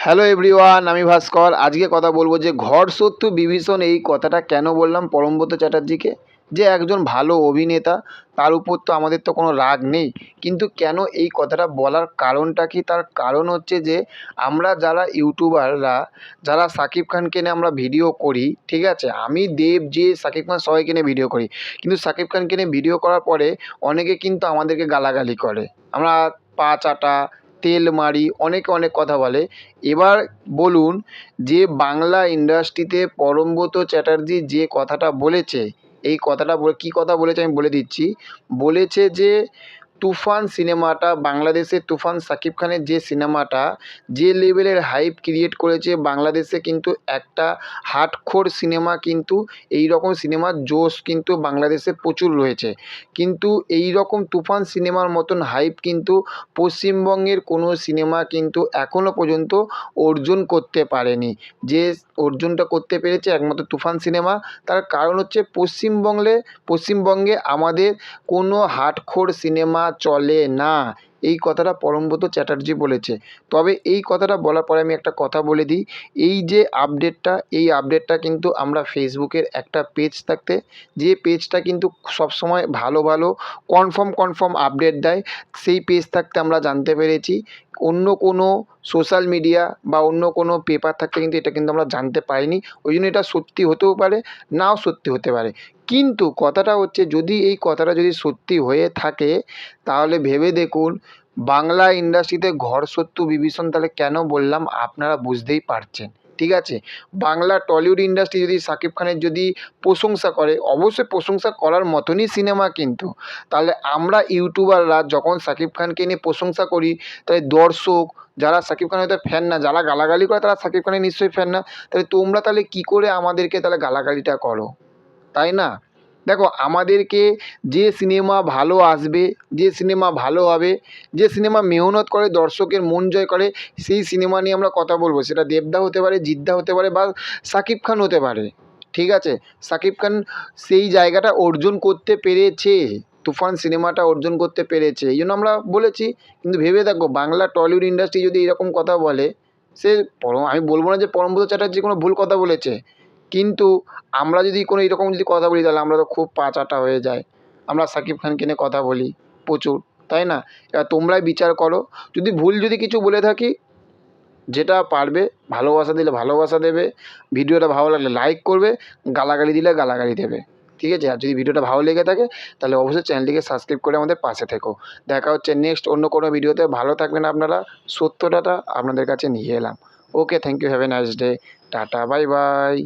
Hello everyone, আমি ভাস্কর। আজকে কথা বলবো যে ঘরশত্রু বিভীষণ, এই কথাটা কেন বললাম পরমব্রত চ্যাটার্জিকে। যে একজন ভালো অভিনেতা, তার উপর তো আমাদের তো কোনো রাগ নেই, কিন্তু কেন এই কথাটা বলার কারণটা কি? তার কারণ হচ্ছে যে আমরা যারা ইউটিউবাররা, যারা শাকিব খানকে নিয়ে আমরা ভিডিও করি, ঠিক আছে, আমি দেব যে শাকিব খান সবাইকে নিয়ে ভিডিও করি, কিন্তু শাকিব খানকে নিয়ে ভিডিও করার পরে অনেকে কিন্তু আমাদেরকে গালাগালি করে, আমরা পা চাটা, তেল মারি, অনেকে অনেক কথা বলে। এবার বলুন, যে বাংলা ইন্ডাস্ট্রিতে পরমব্রত চ্যাটার্জি যে কথাটা বলেছে, এই কথাটা কী কথা বলেছে আমি বলে দিচ্ছি। বলেছে যে তুফান সিনেমাটা, বাংলাদেশের তুফান শাকিব খানের যে সিনেমাটা যে লেভেলের হাইপ ক্রিয়েট করেছে, বাংলাদেশে কিন্তু একটা হার্ডকোর সিনেমা, কিন্তু এই রকম সিনেমার জোশ কিন্তু বাংলাদেশে প্রচুর রয়েছে, কিন্তু এই রকম তুফান সিনেমার মতন হাইপ কিন্তু পশ্চিমবঙ্গের কোনো সিনেমা কিন্তু এখনও পর্যন্ত অর্জন করতে পারেনি। যে অর্জনটা করতে পেরেছে একমাত্র তুফান সিনেমা। তার কারণ হচ্ছে পশ্চিমবঙ্গে আমাদের কোনো হার্ডকোর সিনেমা চলে না। এই কথাটা পরমব্রত চ্যাটার্জি বলেছে। তবে এই কথাটা বলার পরে আমি একটা কথা বলে দিই, এই যে আপডেটটা, এই আপডেটটা কিন্তু আমরা ফেসবুকের একটা পেজ থাকতে, যে পেজটা কিন্তু সবসময় ভালো ভালো কনফার্ম আপডেট দেয়, সেই পেজ থাকতে আমরা জানতে পেরেছি। অন্য কোনো সোশ্যাল মিডিয়া বা অন্য কোনো পেপার থাকতে কিন্তু এটা কিন্তু আমরা জানতে পারিনি। ওই জন্য এটা সত্যি হতেও পারে, নাও সত্যি হতে পারে। কিন্তু কথাটা হচ্ছে, যদি এই কথাটা যদি সত্যি হয়ে থাকে, তাহলে ভেবে দেখুন বাংলা ইন্ডাস্ট্রিতে ঘরশত্রু বিভীষণ তাহলে কেন বললাম, আপনারা বুঝতেই পারছেন। ঠিক আছে, বাংলা টলিউড ইন্ডাস্ট্রি যদি শাকিব খানের যদি প্রশংসা করে, অবশ্যই প্রশংসা করার মতনই সিনেমা, কিন্তু তাহলে আমরা ইউটিউবাররা যখন শাকিব খানকে নিয়ে প্রশংসা করি, তাহলে দর্শক যারা শাকিব খানের হয়তো ফ্যান না, যারা গালাগালি করে তারা শাকিব খানের নিশ্চয়ই ফ্যান না। তাহলে তোমরা তাহলে কী করে আমাদেরকে তাহলে গালাগালিটা করো, তাই না? দেখো, আমাদেরকে যে সিনেমা ভালো আসবে, যে সিনেমা ভালো হবে, যে সিনেমা মেহনত করে দর্শকের মন জয় করে, সেই সিনেমা নিয়ে আমরা কথা বলবো। সেটা দেবদা হতে পারে, জিদ্দা হতে পারে, বা শাকিব খান হতে পারে। ঠিক আছে, শাকিব খান সেই জায়গাটা অর্জন করতে পেরেছে, তুফান সিনেমাটা অর্জন করতে পেরেছে, এই জন্য আমরা বলেছি। কিন্তু ভেবে দেখো, বাংলা টলিউড ইন্ডাস্ট্রি যদি এরকম কথা বলে, সে আমি বলবো না যে পরমব্রত চ্যাটার্জি কোনো ভুল কথা বলেছে, কিন্তু আমরা যদি কোনো এরকম যদি কথা বলি, তাহলে আমরা তো খুব পা চাটা হয়ে যায়। আমরা শাকিব খানকে নিয়ে কথা বলি প্রচুর, তাই না? এবার তোমরাই বিচার করো। যদি ভুল যদি কিছু বলে থাকি, যেটা পারবে ভালোবাসা দিলে ভালোবাসা দেবে, ভিডিওটা ভালো লাগলে লাইক করবে, গালাগালি দিলে গালাগালি দেবে। ঠিক আছে? আর যদি ভিডিওটা ভালো লেগে থাকে, তাহলে অবশ্যই চ্যানেলটিকে সাবস্ক্রাইব করে আমাদের পাশে থেকো। দেখা হচ্ছে নেক্সট অন্য কোনো ভিডিওতে। ভালো থাকবেন আপনারা। সত্যটা আপনাদের কাছে নিয়ে এলাম। Okay, thank you, have a nice day. Tata, bye by.